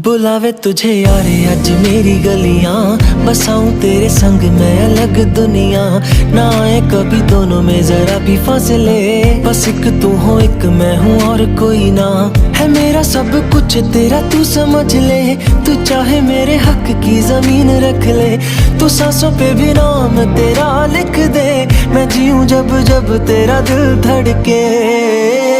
बुलावे तुझे यारे आज मेरी गलियां, बसाऊं तेरे संग मैं अलग दुनिया। ना आए कभी दोनों में जरा भी फासले, बस एक तू हो एक मैं हूँ और कोई ना। है मेरा सब कुछ तेरा तू समझ ले, तू चाहे मेरे हक की जमीन रख ले। तू सांसों पे भी नाम तेरा लिख दे, मैं जीऊं जब जब तेरा दिल धड़के।